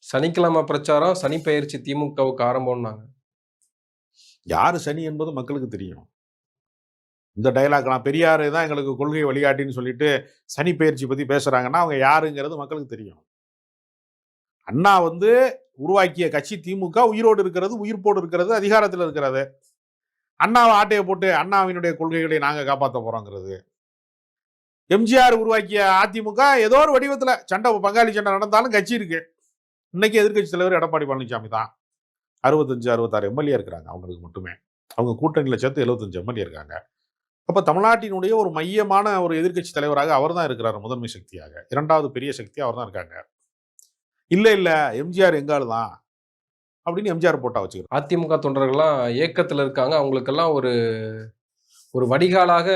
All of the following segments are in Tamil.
சனிக்கிழமை பிரச்சாரம், சனி பெயர்ச்சி திமுகவுக்கு ஆரம்பம்னாங்க. யாரு சனி என்பது மக்களுக்கு தெரியும். இந்த டயலாக்லாம் பெரியாரு தான் எங்களுக்கு கொள்கை வழிகாட்டின்னு சொல்லிட்டு சனி பெயர்ச்சி பத்தி பேசுறாங்கன்னா அவங்க யாருங்கிறது மக்களுக்கு தெரியும். அண்ணா வந்து உருவாக்கிய கட்சி திமுக உயிரோடு இருக்கிறது, உயிர்ப்போடு இருக்கிறது, அதிகாரத்தில் இருக்கிறது. அண்ணாவை ஆட்டையை போட்டு அண்ணாவினுடைய கொள்கைகளை நாங்க காப்பாற்ற போறோங்கிறது. எம்ஜிஆர் உருவாக்கிய அதிமுக ஏதோ ஒரு வடிவத்துல சண்டை, பங்காளி சண்டை நடந்தாலும் கட்சி இருக்கு. இன்னைக்கு எதிர்க்கட்சி தலைவர் எடப்பாடி பழனிசாமி தான். 65, 66 எம்எல்ஏ இருக்கிறாங்க அவங்களுக்கு மட்டுமே. அவங்க கூட்டணியில சேர்த்து 75 எம்எல்ஏ இருக்காங்க. அப்ப தமிழ்நாட்டினுடைய ஒரு மையமான ஒரு எதிர்க்கட்சி தலைவராக அவர் தான் இருக்கிறார், முதன்மை சக்தியாக. இரண்டாவது பெரிய சக்தி அவர் தான் இருக்காங்க. இல்ல எம்ஜிஆர் எங்காலு தான் அப்படின்னு எம்ஜிஆர் போட்டா வச்சுக்கிறோம். அதிமுக தொண்டர்கள்லாம் ஏக்கத்துல இருக்காங்க. அவங்களுக்கெல்லாம் ஒரு ஒரு வடிகாலாக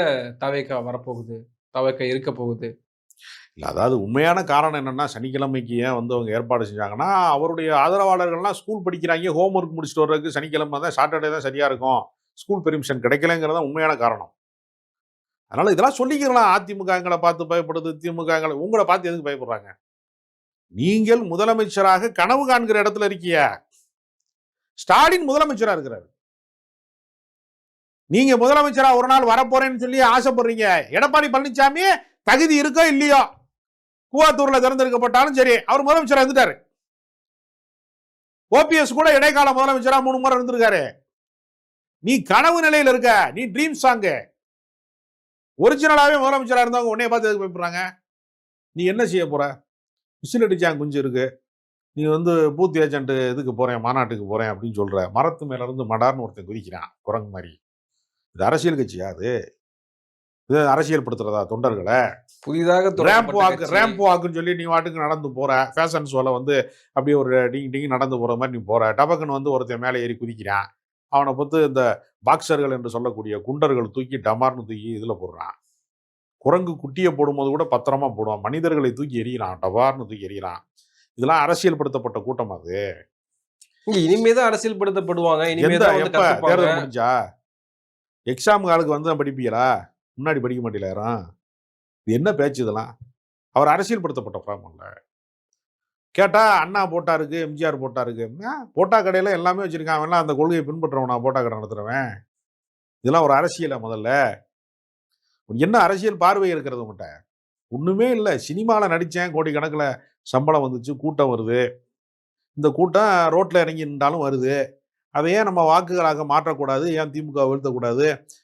தவேக வரப்போகுது, தவேக இருக்க போகுது. இல்ல, அதாவது உண்மையான காரணம் என்னன்னா, சனிக்கிழமைக்கு ஏன் வந்து அவங்க ஏற்பாடு செஞ்சாங்கன்னா, அவருடைய ஆதரவாளர்கள்லாம் ஸ்கூல் படிக்கிறாங்க, ஹோம் ஒர்க் முடிச்சுட்டு வர்றதுக்கு சனிக்கிழமை தான், சாட்டர்டே தான் சரியா இருக்கும், ஸ்கூல் பெர்மிஷன் கிடைக்கலங்கிறது உண்மையான காரணம். அதனால இதெல்லாம் சொல்லிக்கலாம். அதிமுக எங்களை பார்த்து பயப்படுது, திமுக எங்களை, உங்களை பார்த்து எதுக்கு பயப்படுறாங்க? நீங்கள் முதலமைச்சராக கனவு காண்கிற இடத்துல இருக்கிய. ஸ்டாலின் முதலமைச்சரா இருக்கிறார். நீங்க முதலமைச்சரா ஒரு நாள் வரப்போறேன்னு சொல்லி ஆசைப்படுறீங்க. எடப்பாடி பழனிசாமி தகுதி இருக்கோ இல்லையோ, கூவாத்தூர்ல தேர்ந்தெடுக்கப்பட்டாலும் சரி, அவர் முதலமைச்சரா இருந்துட்டாரு. ஓபிஎஸ் கூட இடைக்கால முதலமைச்சரா 3 முறை இருந்திருக்காரு. நீ கனவு நிலையில இருக்க, நீ ட்ரீம் சாங். ஒரிஜினலாவே முதலமைச்சரா இருந்தவங்க உன்னைய பார்த்து எதுக்கு பயப்படுறாங்க? நீ என்ன செய்ய போற? விசில் அடிச்சாங்க குஞ்சு இருக்கு. நீ வந்து பூத் ஏஜென்ட் இதுக்கு போறேன், மாநாட்டுக்கு போறேன் அப்படின்னு சொல்ற. மரத்து மேல இருந்து மடார்னு ஒருத்தன் குதிக்கிறான் குரங்கு மாதிரி. இது அரசியல் கட்சியா? அது இது அரசியல் படுத்துறதா தொண்டர்களை? புதிதாக ரேம்ப் வாக்குன்னு சொல்லி நீ வாட்டுக்கு நடந்து போற. ஃபேஷன் ஷோல வந்து அப்படியே ஒரு டிங் டிங் நடந்து போற மாதிரி நீ போற. டபக்குன்னு வந்து ஒருத்தன் மேலே ஏறி குதிக்கிறான். அவனை பார்த்து இந்த பாக்ஸர்கள் என்று சொல்லக்கூடிய குண்டர்கள் தூக்கி டமார்னு தூக்கி இதுல போடுறான். குரங்கு குட்டியை போடும்போது கூட பத்திரமா போடுவான். மனிதர்களை தூக்கி எறிகிறான், டபார்னு தூக்கி எறிகிறான். இதெல்லாம் அரசியல் படுத்தப்பட்ட கூட்டம். அது இனிமேதான் அரசியல் படுத்தப்படுவாங்க. எப்ப தேர்தல் முடிஞ்சா? எக்ஸாம் காலுக்கு வந்து படிப்பீங்களா? முன்னாடி படிக்க மாட்டீங்களா யாரும்? இது என்ன பேச்சு இதெல்லாம்? அவர் அரசியல் படுத்தப்பட்ட பிராமன்ல. கேட்டா அண்ணா போட்டா இருக்கு, எம்ஜிஆர் போட்டா இருக்கு. போட்டா கடையில எல்லாமே வச்சிருக்கான். அவன்லாம் அந்த கொள்கையை பின்பற்றவனா போட்டா கடை நடத்துறவன்? இதெல்லாம் ஒரு அரசியல? முதல்ல என்ன அரசியல் பார்வை இருக்கிறது உங்கள்கிட்ட? ஒண்ணுமே இல்லை. சினிமாவில் நடித்தேன், கோடி கணக்கில் சம்பளம் வந்துச்சு, கூட்டம் வருது. இந்த கூட்டம் ரோட்டில் இறங்கி நின்றாலும் வருது. அதை ஏன் நம்ம வாக்குகளாக மாற்றக்கூடாது? ஏன் திமுக வீழ்த்தக்கூடாது?